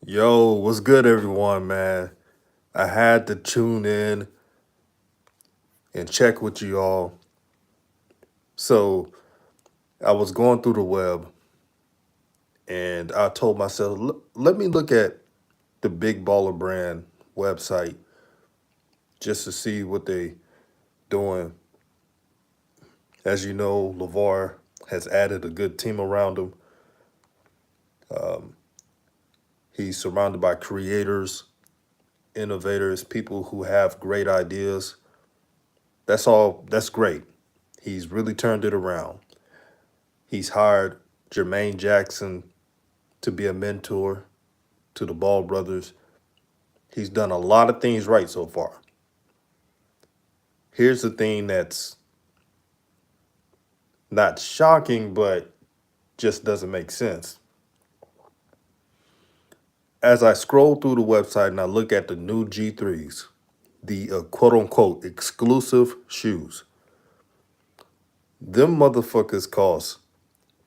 Yo, what's good, everyone, man? I had to tune in and check with you all. So I was going through the web and I told myself, let me look at the Big Baller Brand website just to see what they doing. As you know, LeVar has added a good team around him. Um, he's surrounded by creators, innovators, people who have great ideas. That's great. He's really turned it around. He's hired Jermaine Jackson to be a mentor to the Ball brothers. He's done a lot of things right so far. Here's the thing that's not shocking, but just doesn't make sense. As I scroll through the website and I look at the new G3s, the quote unquote exclusive shoes, them motherfuckers cost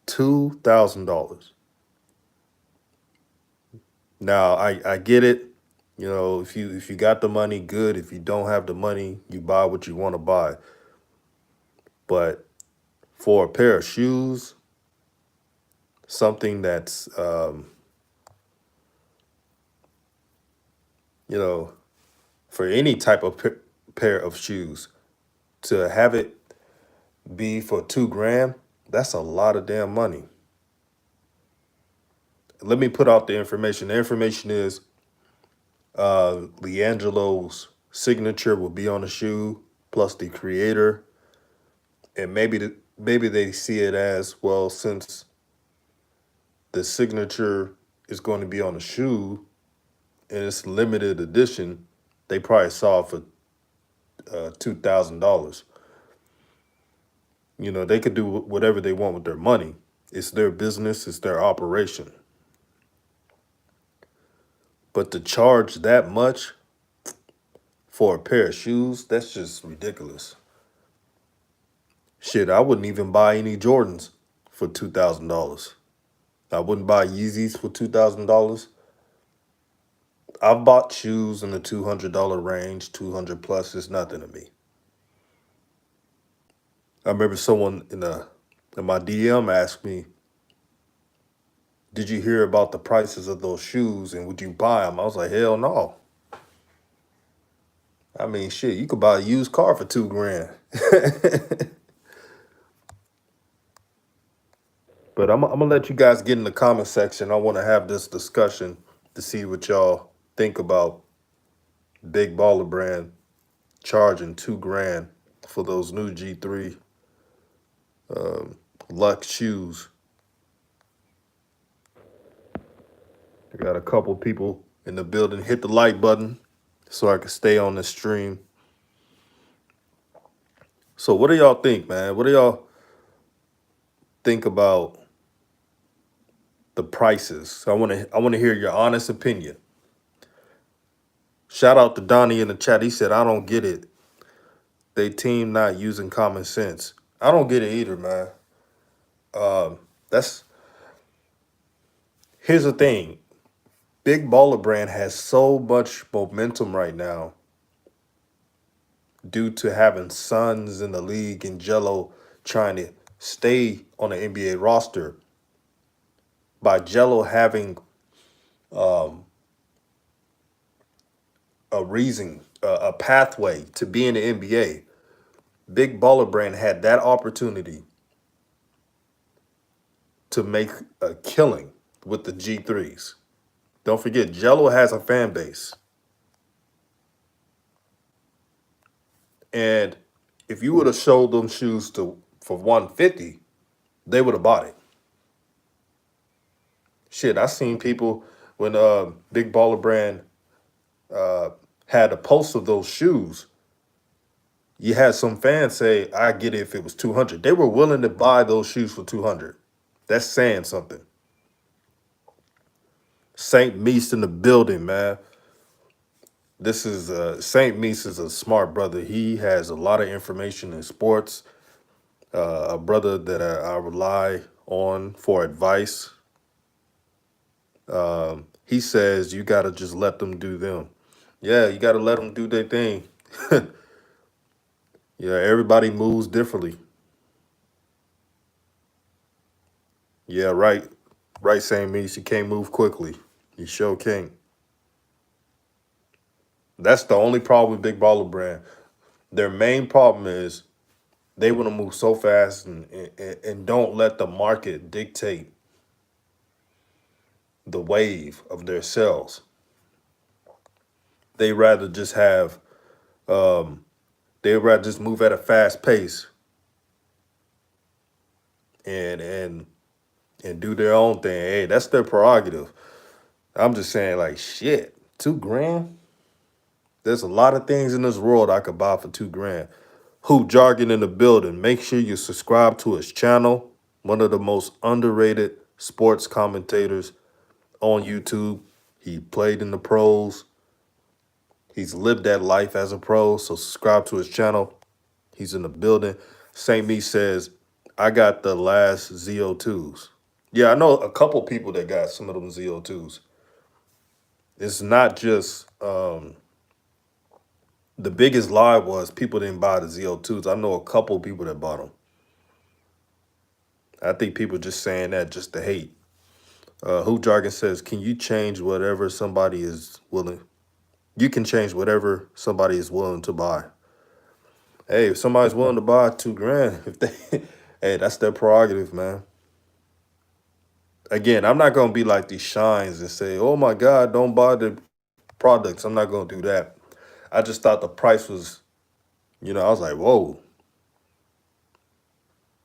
$2,000. Now I get it. You know, if you got the money, good. If you don't have the money, you buy what you want to buy. But for a pair of shoes, something that's you know, for any type of pair of shoes, to have it be for 2 grand, that's a lot of damn money. Let me put out the information. The information is Liangelo's signature will be on the shoe, plus the creator, and maybe they see it as well, since the signature is going to be on the shoe and it's limited edition. They probably saw it for $2,000. You know, they could do whatever they want with their money. It's their business, it's their operation. But to charge that much for a pair of shoes, that's just ridiculous. Shit, I wouldn't even buy any Jordans for $2,000. I wouldn't buy Yeezys for $2,000. I've bought shoes in the $200 range, 200 plus is nothing to me. I remember someone in my DM asked me, "Did you hear about the prices of those shoes and would you buy them?" I was like, "Hell no." I mean, shit, you could buy a used car for 2 grand. But I'm gonna let you guys get in the comment section. I want to have this discussion to see what y'all think about Big Baller Brand charging 2 grand for those new G3 um, Luxe shoes. I got a couple people in the building. Hit the like button so I can stay on the stream. So, what do y'all think, man? What do y'all think about the prices? I want to hear your honest opinion. Shout out to Donnie in the chat. He said, "I don't get it. They team not using common sense." I don't get it either, man. That's Here's the thing. Big Baller Brand has so much momentum right now due to having sons in the league and Jello trying to stay on the NBA roster. By Jello having um, a reason, a pathway to be in the NBA, Big Baller Brand had that opportunity to make a killing with the G3s. Don't forget, Jello has a fan base. And if you would have showed them shoes for 150, they would have bought it. Shit, I seen people when Big Baller Brand uh, had a post of those shoes. You had some fans say, "I get it if it was 200." They were willing to buy those shoes for 200. That's saying something. Saint Meese in the building, man. This is Saint Meese is a smart brother. He has a lot of information in sports. A brother that I rely on for advice. He says you gotta just let them do them. Yeah, you gotta let them do their thing. Yeah, everybody moves differently. Yeah, right. Right saying means you can't move quickly. You sure can't. That's the only problem with Big Baller Brand. Their main problem is they want to move so fast and don't let the market dictate the wave of their sales. They rather just have they rather just move at a fast pace and and and do their own thing. Hey, that's their prerogative. I'm just saying, like, shit, 2 grand. There's a lot of things in this world I could buy for 2 grand. Hoop Jargon in the building. Make sure you subscribe to his channel. One of the most underrated sports commentators on YouTube. He played in the pros. He's lived that life as a pro. So subscribe to his channel. He's in the building. Saint Me says, I got the last ZO2s. Yeah, I know a couple people that got some of them ZO2s. It's not just the biggest lie was people didn't buy the ZO2s. I know a couple people that bought them. I think people just saying that just to hate. Hoop Jargon says, can you change whatever somebody is willing? You can change whatever somebody is willing to buy. Hey, if somebody's willing to buy 2 grand, if they, hey, that's their prerogative, man. Again, I'm not gonna be like these shines and say, "Oh my God, don't buy the products." I'm not gonna do that. I just thought the price was, I was like, "Whoa."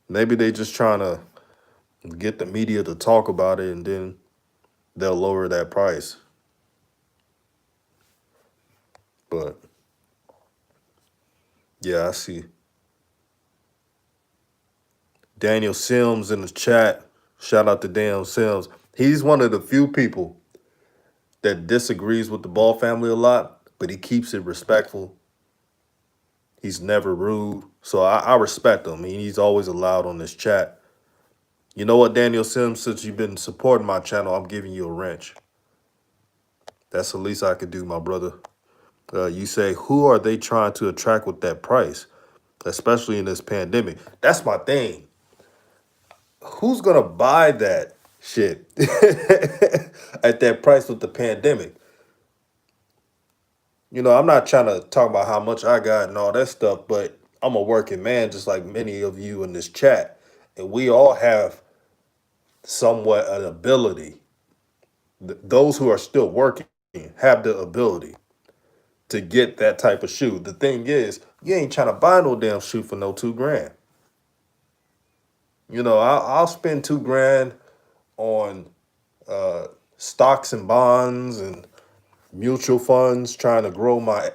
Maybe they just trying to get the media to talk about it, and then they'll lower that price. But yeah, I see Daniel Sims in the chat. Shout out to Daniel Sims. He's one of the few people that disagrees with the Ball family a lot, but he keeps it respectful. He's never rude. So I respect him. I mean, he's always allowed on this chat. You know what, Daniel Sims, since you've been supporting my channel, I'm giving you a wrench. That's the least I could do, my brother. You say, who are they trying to attract with that price, especially in this pandemic? That's my thing. Who's going to buy that shit at that price with the pandemic? I'm not trying to talk about how much I got and all that stuff, but I'm a working man, just like many of you in this chat. And we all have somewhat an ability. Those who are still working have the ability to get that type of shoe. The thing is, you ain't trying to buy no damn shoe for no 2 grand. I'll spend 2 grand on uh, stocks and bonds and mutual funds, trying to grow my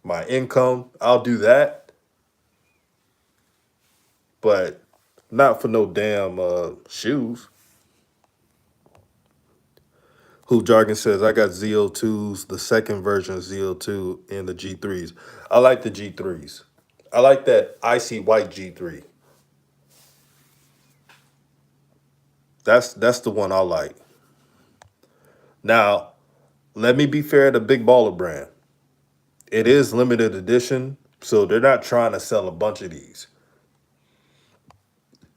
my income. I'll do that, but not for no damn shoes. Who Jargon says, I got ZO2s, the second version of ZO2 and the G3s. I like the G3s. I like that icy white G3. That's the one I like. Now, let me be fair to Big Baller Brand. It is limited edition, so they're not trying to sell a bunch of these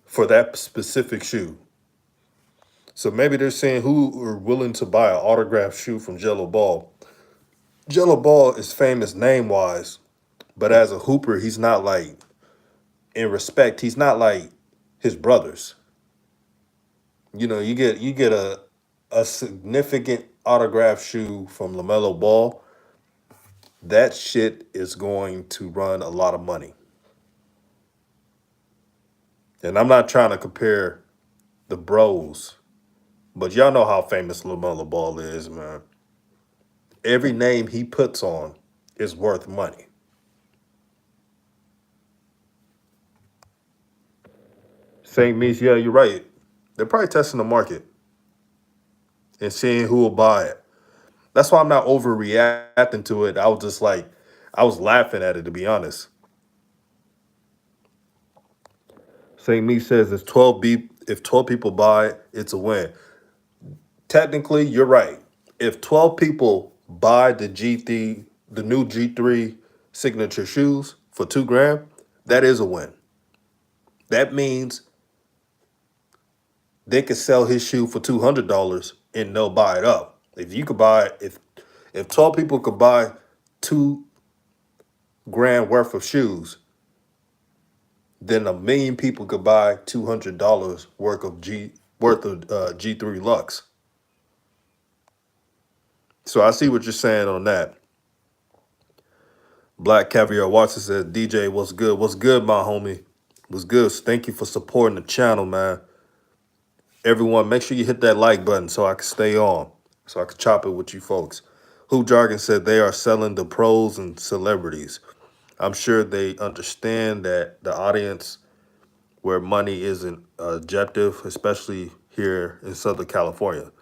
for that specific shoe. So maybe they're saying who are willing to buy an autographed shoe from Jello Ball. Jello Ball is famous name wise, but as a hooper, he's not like, in respect, he's not like his brothers. You get a significant autographed shoe from LaMelo Ball. That shit is going to run a lot of money. And I'm not trying to compare the bros, but y'all know how famous LaMelo Ball is, man. Every name he puts on is worth money. St. Meats, yeah, you're right. They're probably testing the market and seeing who will buy it. That's why I'm not overreacting to it. I was laughing at it, to be honest. St. Me says if 12 people buy it, it's a win. technically, you're right. If 12 people buy the new G3 signature shoes for 2 grand, that is a win. That means they could sell his shoe for $200 and they'll buy it up. If 12 people could buy 2 grand worth of shoes, then a million people could buy $200 worth of G3 Lux. So I see what you're saying on that. Black Caviar Watson says, DJ, what's good? What's good, my homie? What's good? Thank you for supporting the channel, man. Everyone, make sure you hit that like button so I can stay on, so I can chop it with you folks. Who Jargon said they are selling the pros and celebrities. I'm sure they understand that the audience where money isn't objective, especially here in Southern California.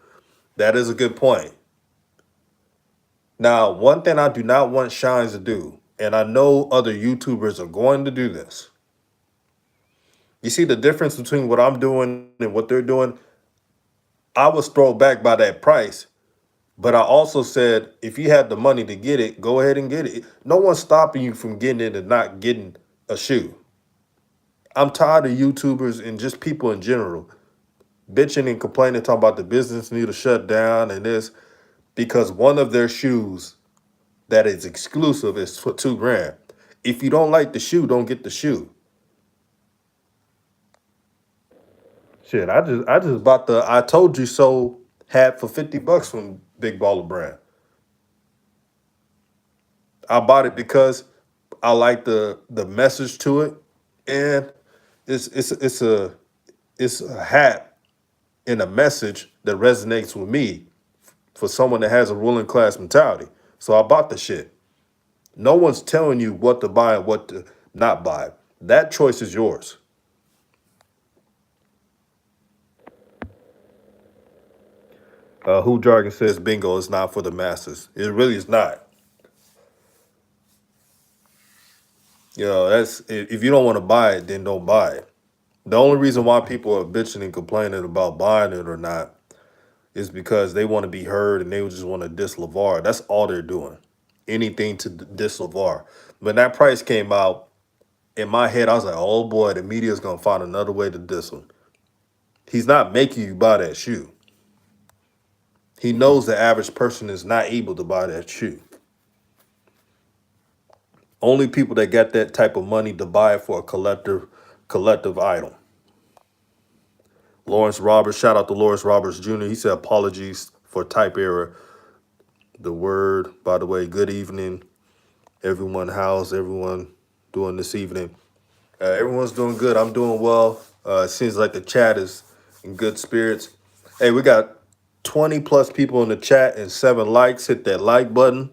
That is a good point. Now, one thing I do not want Shines to do, and I know other YouTubers are going to do this. You see the difference between what I'm doing and what they're doing? I was thrown back by that price, but I also said, if you had the money to get it, go ahead and get it. No one's stopping you from getting it and not getting a shoe. I'm tired of YouTubers and just people in general bitching and complaining, talking about the business need to shut down and this, because one of their shoes that is exclusive is for 2 grand. If you don't like the shoe, don't get the shoe. Shit, I just bought the I told you so hat for $50 from Big Baller Brand. I bought it because I like the message to it, and it's it's a hat and a message that resonates with me for someone that has a ruling class mentality. So I bought the shit. No one's telling you what to buy and what to not buy. That choice is yours. Who Jargon says bingo is not for the masses. It really is not. You know, that's if you don't want to buy it, then don't buy it. The only reason why people are bitching and complaining about buying it or not is because they want to be heard and they just want to diss LeVar. That's all they're doing. Anything to diss LeVar. When that price came out, in my head, I was like, oh boy, the media's going to find another way to diss him. He's not making you buy that shoe. He knows the average person is not able to buy that shoe. Only people that got that type of money to buy it for a collective item. Lawrence Roberts, shout out to Lawrence Roberts Jr. He said apologies for type error. The word, by the way, good evening, everyone. How's everyone doing this evening? Everyone's doing good. I'm doing well. It seems like the chat is in good spirits. Hey, we got 20 plus people in the chat and 7 likes. Hit that like button.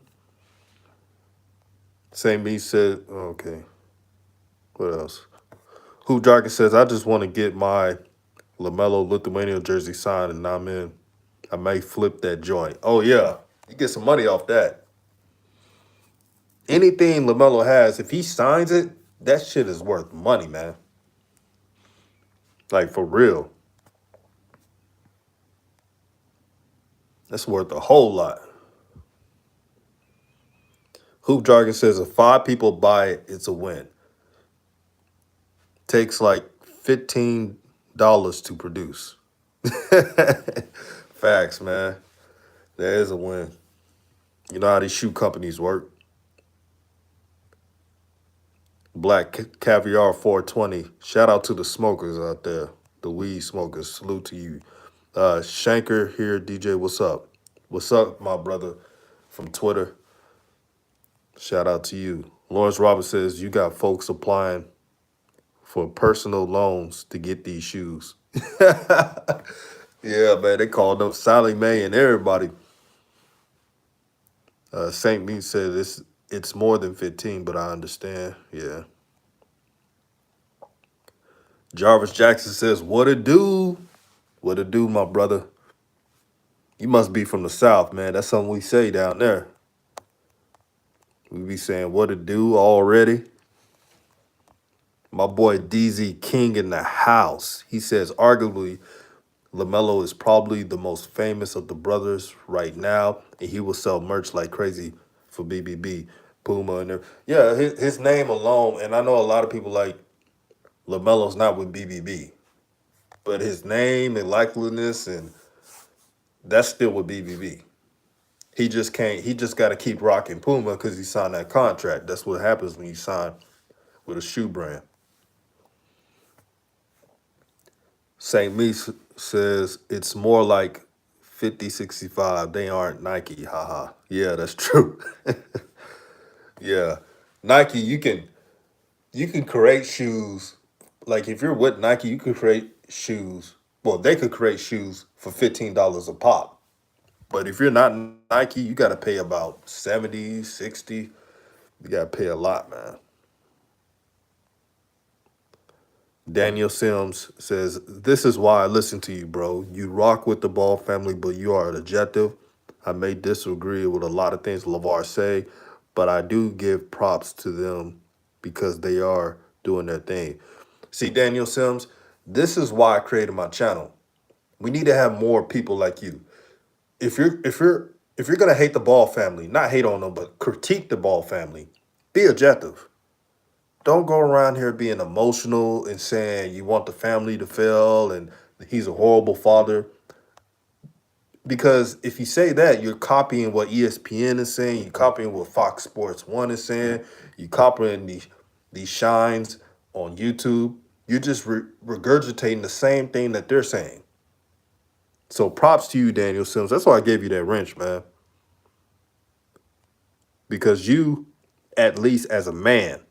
Same me said, okay. What else? Who Jargon says, I just want to get my LaMelo Lithuania jersey signed and I'm in. I may flip that joint. Oh, yeah. You get some money off that. Anything LaMelo has, if he signs it, that shit is worth money, man. Like, for real. That's worth a whole lot. Hoop Jargon says if 5 people buy it, it's a win. Takes like $15 to produce. Facts, man. That is a win. You know how these shoe companies work. Black Caviar 420. Shout out to the smokers out there. The weed smokers. Salute to you. Shanker here, DJ. What's up? What's up, my brother from Twitter? Shout out to you. Lawrence Roberts says you got folks applying for personal loans to get these shoes. Yeah, man. They called up Sally Mae and everybody. Saint Me said it's more than 15, but I understand. Yeah. Jarvis Jackson says, what it do? What it do, my brother? You must be from the South, man. That's something we say down there. We be saying what it do already. My boy DZ King in the house. He says, arguably, LaMelo is probably the most famous of the brothers right now, and he will sell merch like crazy for BBB, Puma, and yeah, his name alone. And I know a lot of people like LaMelo's not with BBB, but his name and likeliness and that's still with BBB. He just can't. He just got to keep rocking Puma because he signed that contract. That's what happens when you sign with a shoe brand. St. Meese says it's more like 50-65. They aren't Nike. Haha. Yeah, that's true. Yeah. Nike, you can create shoes. Like if you're with Nike, you could create shoes. Well, they could create shoes for $15 a pop. But if you're not Nike, you gotta pay about 70, 60. You gotta pay a lot, man. Daniel Sims says, "This is why I listen to you, bro. You rock with the Ball family, but you are an objective. I may disagree with a lot of things LeVar say, but I do give props to them because they are doing their thing." See, Daniel Sims, this is why I created my channel. We need to have more people like you. If you're gonna hate the Ball family, not hate on them, but critique the Ball family, be objective. Don't go around here being emotional and saying you want the family to fail and he's a horrible father. Because if you say that, you're copying what ESPN is saying, you're copying what Fox Sports One is saying, you're copying these shines on YouTube. You're just regurgitating the same thing that they're saying. So props to you, Daniel Sims. That's why I gave you that wrench, man. Because you, at least as a man,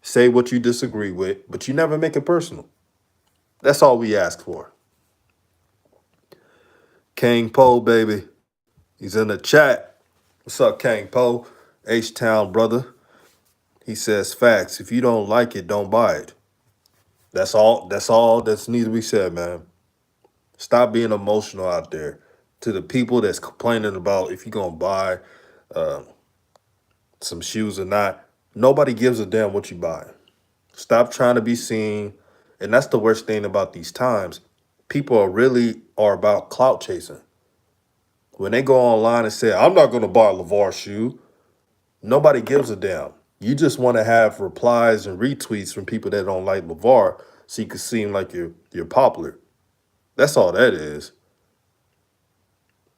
say what you disagree with, but you never make it personal. That's all we ask for. King Poe, baby. He's in the chat. What's up, King Poe? H-Town, brother. He says, facts. If you don't like it, don't buy it. That's all. That's all that's needs to be said, man. Stop being emotional out there. To the people that's complaining about if you're going to buy uh, some shoes or not, nobody gives a damn what you buy. Stop trying to be seen. And that's the worst thing about these times. People are about clout chasing. When they go online and say, I'm not going to buy a LeVar shoe, nobody gives a damn. You just want to have replies and retweets from people that don't like LeVar so you can seem like you're popular. That's all that is.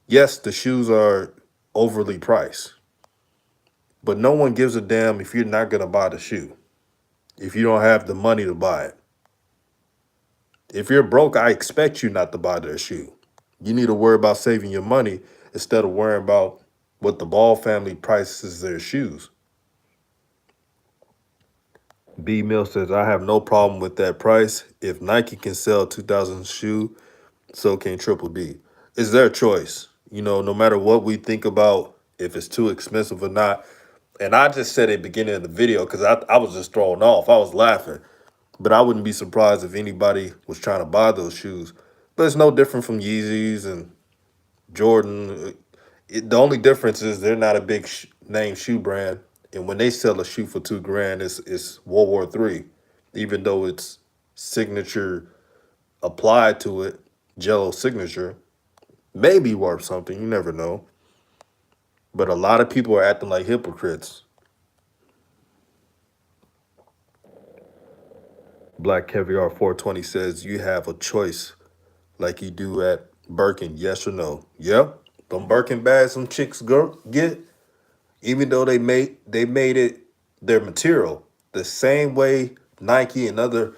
Yes, the shoes are overly priced, but no one gives a damn if you're not going to buy the shoe, if you don't have the money to buy it. If you're broke, I expect you not to buy their shoe. You need to worry about saving your money instead of worrying about what the Ball family prices their shoes. B Mill says, I have no problem with that price. If Nike can sell 2000 shoe, so can Triple B. It's their choice. You know, no matter what we think about if it's too expensive or not. And I just said at the beginning of the video because I was just thrown off. I was laughing. But I wouldn't be surprised if anybody was trying to buy those shoes. But it's no different from Yeezys and Jordan. The only difference is they're not a big name shoe brand. And when they sell a shoe for $2,000, it's World War III. Even though it's signature applied to it, Jello signature, may be worth something. You never know. But a lot of people are acting like hypocrites. Black Caviar 420 says you have a choice like you do at Birkin, yes or no? Yep. Them Birkin bags some chicks get, even though they made it their material the same way Nike and other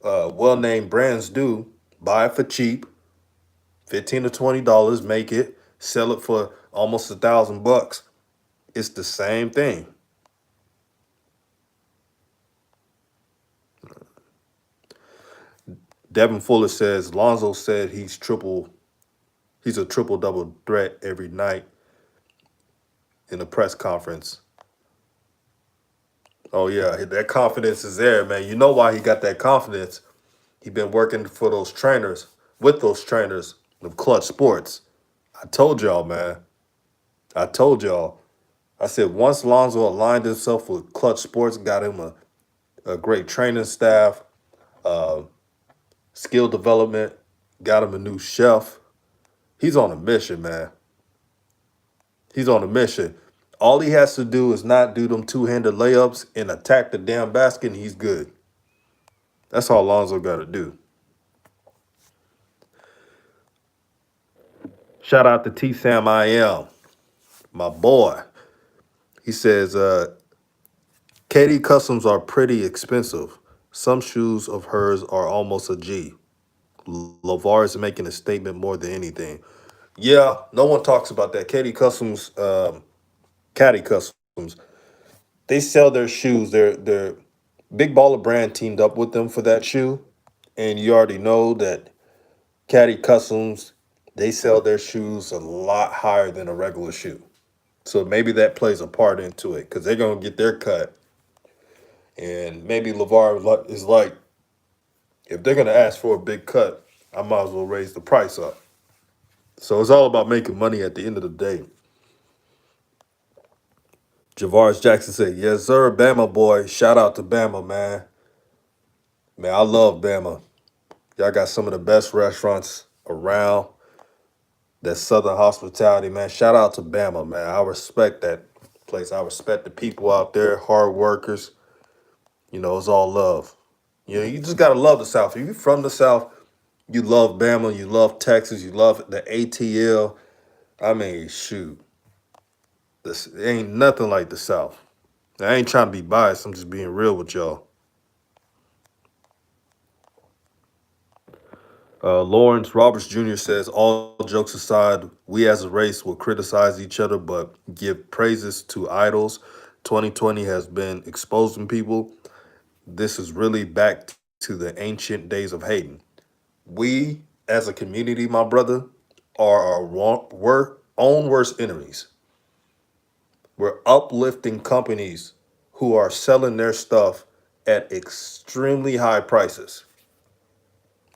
well-named brands do. Buy it for cheap, $15 to $20, make it, sell it for almost $1,000. It's the same thing. Devin Fuller says Lonzo said he's a triple double threat every night in a press conference. Oh yeah, that confidence is there, man. You know why he got that confidence? He been working for those trainers, with those trainers of Clutch Sports. I told y'all, man. I told y'all. I said once Lonzo aligned himself with Clutch Sports, got him a great training staff, uh, skill development, got him a new chef. He's on a mission, man. He's on a mission. All he has to do is not do them two-handed layups and attack the damn basket, and he's good. That's all Lonzo got to do. Shout out to T Sam I am, my boy. He says, Katie customs are pretty expensive. Some shoes of hers are almost a G. LeVar is making a statement more than anything. Yeah, no one talks about that. Katie Customs, Caddy Customs, they sell their shoes. Their Big Baller brand teamed up with them for that shoe, and you already know that Caddy Customs, they sell their shoes a lot higher than a regular shoe. So maybe that plays a part into it because they're gonna get their cut, and maybe LeVar is like, if they're gonna ask for a big cut, I might as well raise the price up. So it's all about making money at the end of the day. Javaris Jackson said, "Yes, sir, Bama boy. Shout out to Bama, man. Man, I love Bama. Y'all got some of the best restaurants around. That Southern hospitality, man. Shout out to Bama, man. I respect that place. I respect the people out there, hard workers. You know, it's all love. You know, you just gotta love the South. If you're from the South, you love Bama, you love Texas, you love the ATL. I mean, shoot, this ain't nothing like the South. I ain't trying to be biased. I'm just being real with y'all." Lawrence Roberts Jr. says, all jokes aside, we as a race will criticize each other but give praises to idols. 2020 has been exposing people. This is really back to the ancient days of hating. We as a community, my brother, are our own worst enemies. We're uplifting companies who are selling their stuff at extremely high prices.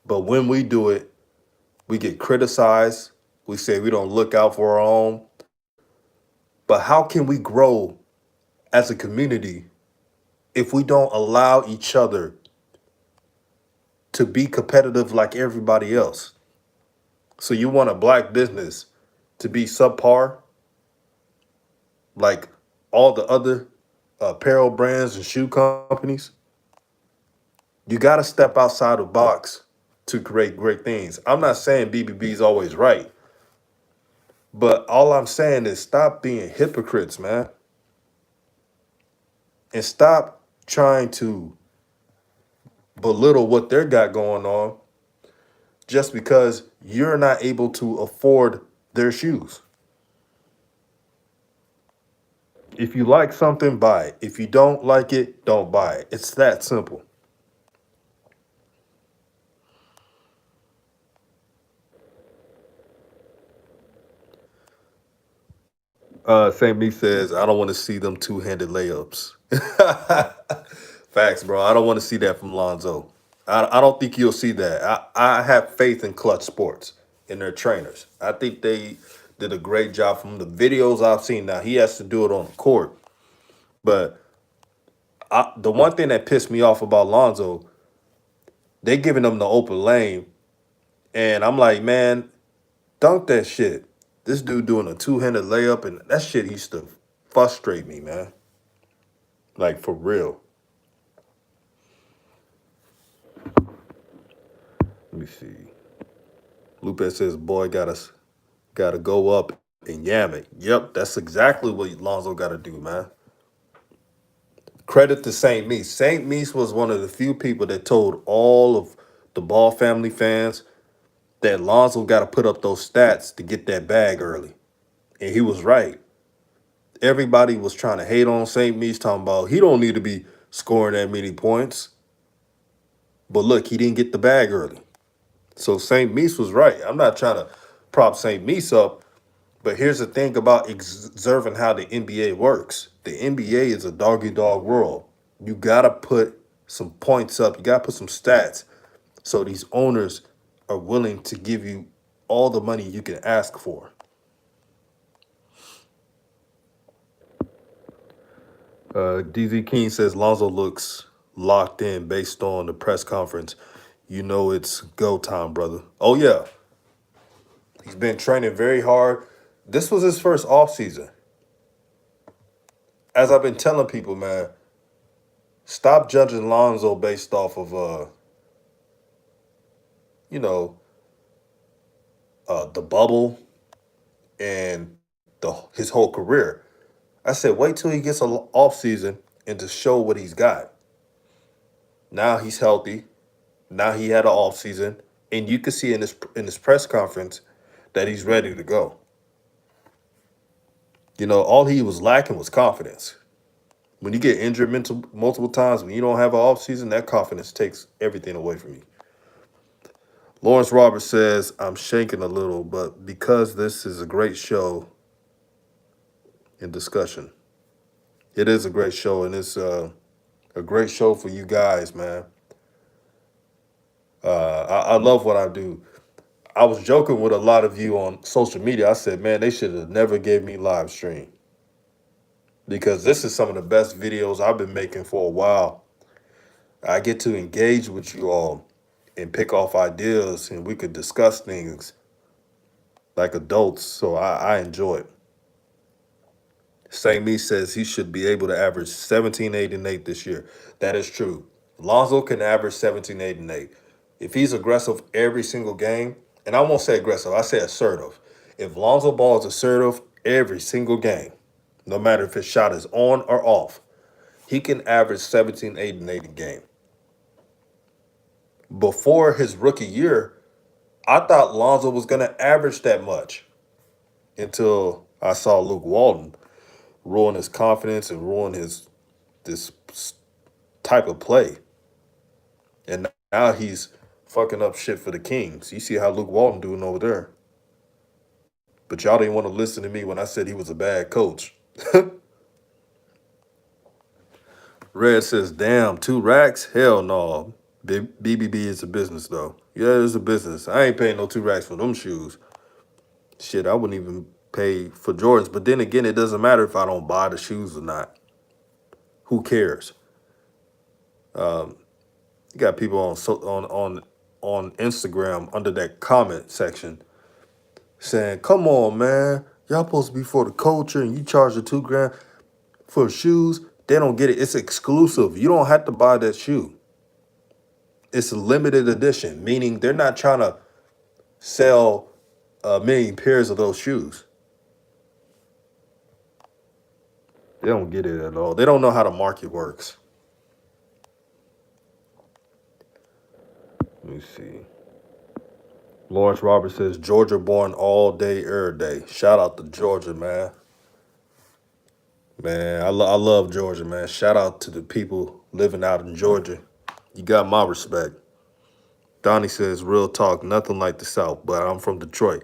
But when we do it, we get criticized. We say we don't look out for our own. But how can we grow as a community if we don't allow each other to be competitive like everybody else? So you want a black business to be subpar like all the other apparel brands and shoe companies? You got to step outside the box to create great things. I'm not saying BBB is always right, but all I'm saying is stop being hypocrites, man, and stop trying to belittle what they got going on just because you're not able to afford their shoes. If you like something, buy it. If you don't like it, don't buy it. It's that simple. St. B says, I don't want to see them two-handed layups. Facts, bro. I don't want to see that from Lonzo. I don't think you'll see that. I have faith in Clutch Sports and their trainers. I think they did a great job from the videos I've seen. Now, he has to do it on the court. But the one thing that pissed me off about Lonzo, they giving him the open lane. And I'm like, man, dunk that shit. This dude doing a two-handed layup, and that shit used to frustrate me, man. Like, for real. Let me see. Lupe says, boy, gotta go up and yam it. Yep, that's exactly what Lonzo gotta do, man. Credit to St. Meese. St. Meese was one of the few people that told all of the Ball family fans that Lonzo gotta put up those stats to get that bag early. And he was right. Everybody was trying to hate on St. Meese, talking about he don't need to be scoring that many points. But look, he didn't get the bag early. So St. Meese was right. I'm not trying to prop St. Meese up, but here's the thing about observing how the NBA works. The NBA is a doggy dog world. You gotta put some points up. You gotta put some stats so these owners are willing to give you all the money you can ask for. DZ King says Lonzo looks locked in based on the press conference. you know it's go time, brother. Oh yeah, he's been training very hard. This was his first off season. As I've been telling people, man, stop judging Lonzo based off of you know, the bubble and his whole career. I said, wait till he gets an off season and to show what he's got. Now he's healthy. Now he had an off season, and you can see in this press conference that he's ready to go. You know, all he was lacking was confidence. When you get injured multiple times, when you don't have an off season, that confidence takes everything away from you. Lawrence Roberts says, I'm shaking a little, but because this is a great show and discussion, it is a great show, and it's a great show for you guys, man. I love what I do. I was joking with a lot of you on social media. I said, man, they should have never gave me live stream because this is some of the best videos I've been making for a while. I get to engage with you all and pick off ideas, and we could discuss things like adults. So I enjoy it. St. Me says he should be able to average 17, 8, and 8 this year. That is true. Lonzo can average 17, 8, and 8. If he's aggressive every single game, and I won't say aggressive, I say assertive. If Lonzo Ball is assertive every single game, no matter if his shot is on or off, he can average 17, 8, and 8 a game. Before his rookie year, I thought Lonzo was going to average that much until I saw Luke Walton ruin his confidence and ruin his this type of play. And now he's fucking up shit for the Kings. You see how Luke Walton doing over there. But y'all didn't want to listen to me when I said he was a bad coach. Red says, damn, 2 racks? Hell no. BBB is a business, though. Yeah, it's a business. I ain't paying no 2 racks for them shoes. Shit, I wouldn't even pay for Jordans. But then again, it doesn't matter if I don't buy the shoes or not. Who cares? You got people on Instagram under that comment section saying, "Come on, man, y'all supposed to be for the culture, and you charge the 2 grand for shoes." They don't get it. It's exclusive. You don't have to buy that shoe. It's a limited edition, meaning they're not trying to sell a million pairs of those shoes. They don't get it at all. They don't know how the market works. Let me see. Lawrence Roberts says, Georgia born all day, every day. Shout out to Georgia, man. Man, I love Georgia, man. Shout out to the people living out in Georgia. You got my respect. Donnie says, real talk, nothing like the South, but I'm from Detroit.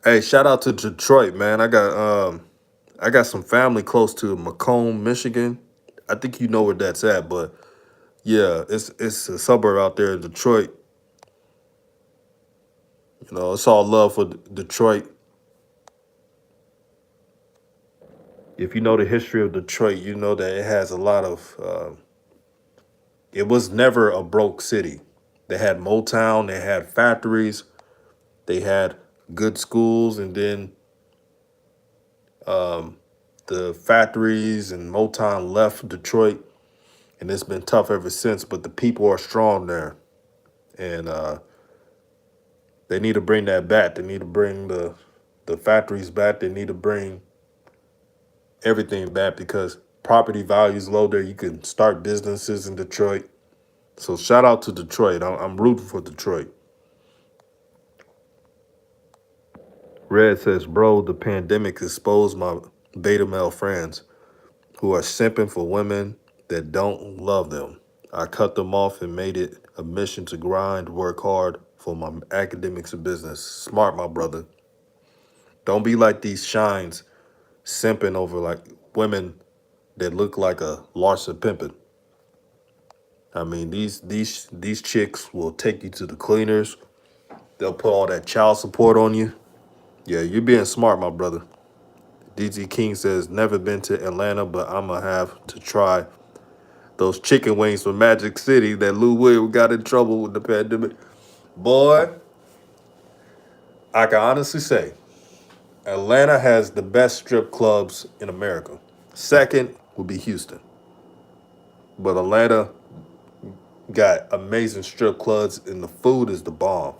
Hey, shout out to Detroit, man. I got some family close to Macomb, Michigan. I think you know where that's at, but yeah, it's a suburb out there in Detroit. You know, it's all love for Detroit. If you know the history of Detroit, you know that it has a lot of. It was never a broke city. They had Motown, they had factories, they had good schools, and then the factories and Motown left Detroit, and it's been tough ever since. But the people are strong there, and they need to bring that back. They need to bring the factories back. They need to bring everything back because property values low there. You can start businesses in Detroit. So shout out to Detroit. I'm rooting for Detroit. Red says, bro, the pandemic exposed my beta male friends who are simping for women that don't love them. I cut them off and made it a mission to grind, work hard for my academics and business. Smart, my brother. Don't be like these shines simping over like women that look like a Larsa pimpin'. I mean, these chicks will take you to the cleaners. They'll put all that child support on you. Yeah, you're being smart, my brother. DG King says, never been to Atlanta, but I'm going to have to try those chicken wings from Magic City that Lou Will got in trouble with the pandemic. Boy, I can honestly say Atlanta has the best strip clubs in America. Second would be Houston. But Atlanta got amazing strip clubs and the food is the bomb.